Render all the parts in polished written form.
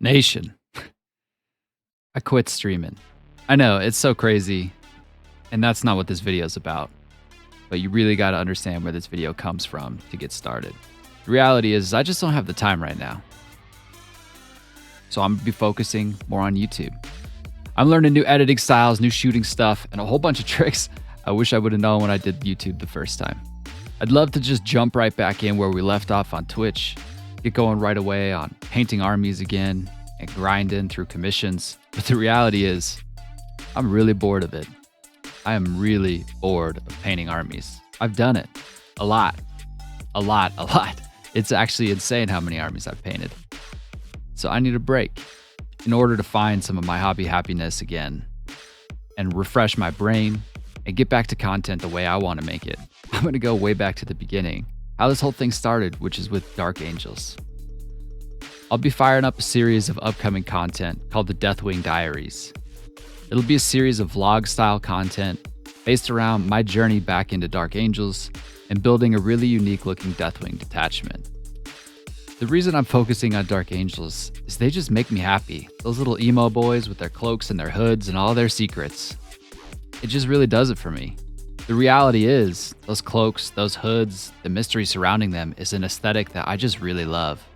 Nation, I quit streaming. I know, it's so crazy, and that's not what this video is about. But you really got to understand where this video comes from to get started. The reality is, I just don't have the time right now. So I'm going to be focusing more on YouTube. I'm learning new editing styles, new shooting stuff, and a whole bunch of tricks I wish I would have known when I did YouTube the first time. I'd love to just jump right back in where we left off on Twitch, get going right away on painting armies again, and grinding through commissions. But the reality is, I'm really bored of it. I am really bored of painting armies. I've done it. A lot. It's actually insane how many armies I've painted. So I need a break in order to find some of my hobby happiness again and refresh my brain and get back to content the way I want to make it. I'm going to go way back to the beginning, how this whole thing started, which is with Dark Angels. I'll be firing up a series of upcoming content called the Deathwing Diaries. It'll be a series of vlog-style content based around my journey back into Dark Angels and building a really unique-looking Deathwing detachment. The reason I'm focusing on Dark Angels is they just make me happy. Those little emo boys with their cloaks and their hoods and all their secrets. It just really does it for me. The reality is, those cloaks, those hoods, the mystery surrounding them is an aesthetic that I just really love.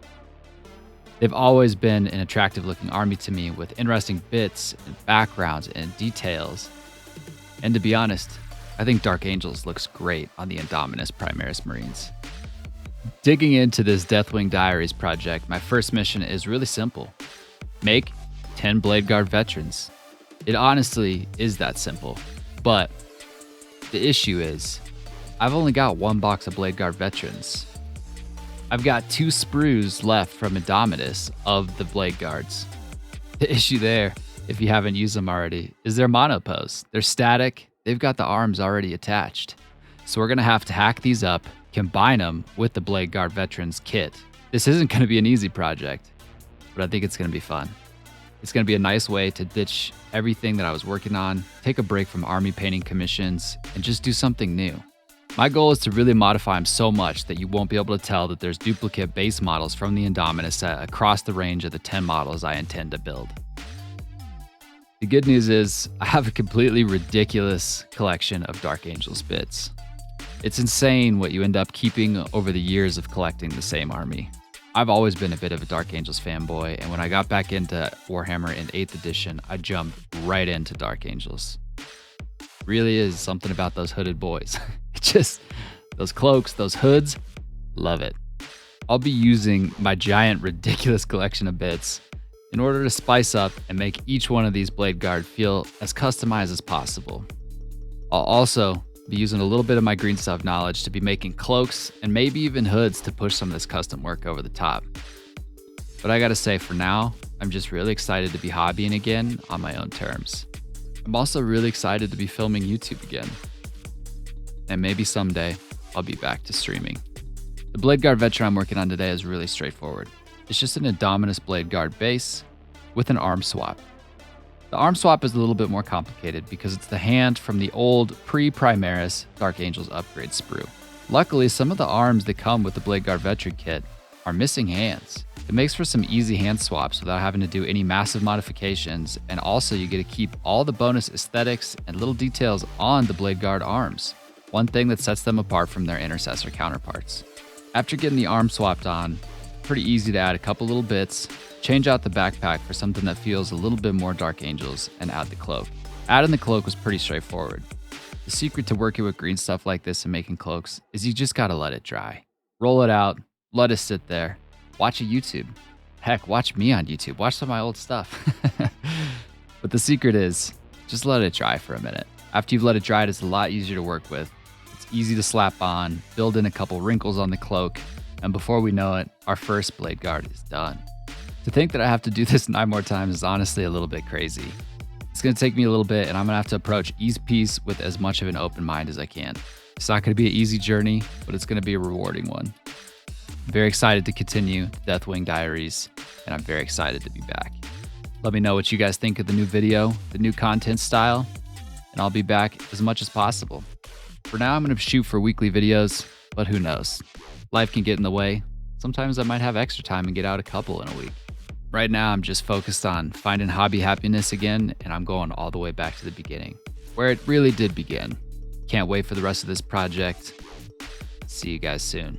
They've always been an attractive looking army to me with interesting bits and backgrounds and details. And to be honest, I think Dark Angels looks great on the Indominus Primaris Marines. Digging into this Deathwing Diaries project, my first mission is really simple. Make 10 Bladeguard veterans. It honestly is that simple, but the issue is, I've only got one box of Bladeguard veterans. I've got 2 sprues left from Indominus of the Bladeguards. The issue there, if you haven't used them already, is their monopose. They're static, they've got the arms already attached. So we're gonna have to hack these up, combine them with the Bladeguard Veterans kit. This isn't gonna be an easy project, but I think it's gonna be fun. It's gonna be a nice way to ditch everything that I was working on, take a break from army painting commissions, and just do something new. My goal is to really modify them so much that you won't be able to tell that there's duplicate base models from the Indominus set across the range of the 10 models I intend to build. The good news is, I have a completely ridiculous collection of Dark Angels bits. It's insane what you end up keeping over the years of collecting the same army. I've always been a bit of a Dark Angels fanboy, and when I got back into Warhammer in 8th edition, I jumped right into Dark Angels. Really is something about those hooded boys. Just those cloaks, those hoods, love it. I'll be using my giant ridiculous collection of bits in order to spice up and make each one of these Bladeguard feel as customized as possible. I'll also be using a little bit of my green stuff knowledge to be making cloaks and maybe even hoods to push some of this custom work over the top. But I gotta say, for now, I'm just really excited to be hobbying again on my own terms. I'm also really excited to be filming YouTube again. And maybe someday, I'll be back to streaming. The Bladeguard veteran I'm working on today is really straightforward. It's just an Indominus Bladeguard base with an arm swap. The arm swap is a little bit more complicated because it's the hand from the old pre-Primaris Dark Angels upgrade sprue. Luckily, some of the arms that come with the Bladeguard veteran kit are missing hands. It makes for some easy hand swaps without having to do any massive modifications, and also you get to keep all the bonus aesthetics and little details on the Bladeguard arms, one thing that sets them apart from their intercessor counterparts. After getting the arm swapped on, pretty easy to add a couple little bits, change out the backpack for something that feels a little bit more Dark Angels, and add the cloak. Adding the cloak was pretty straightforward. The secret to working with green stuff like this and making cloaks is you just gotta let it dry. Roll it out, let it sit there, watch a YouTube. Heck, watch me on YouTube, watch some of my old stuff. But the secret is, just let it dry for a minute. After you've let it dry, it's a lot easier to work with. It's easy to slap on, build in a couple wrinkles on the cloak, and before we know it, our first Bladeguard is done. To think that I have to do this 9 more times is honestly a little bit crazy. It's gonna take me a little bit, and I'm gonna have to approach each piece with as much of an open mind as I can. It's not gonna be an easy journey, but it's gonna be a rewarding one. I'm very excited to continue Deathwing Diaries, and I'm very excited to be back. Let me know what you guys think of the new video, the new content style, and I'll be back as much as possible. For now, I'm gonna shoot for weekly videos, but who knows? Life can get in the way. Sometimes I might have extra time and get out a couple in a week. Right now, I'm just focused on finding hobby happiness again, and I'm going all the way back to the beginning, where it really did begin. Can't wait for the rest of this project. See you guys soon.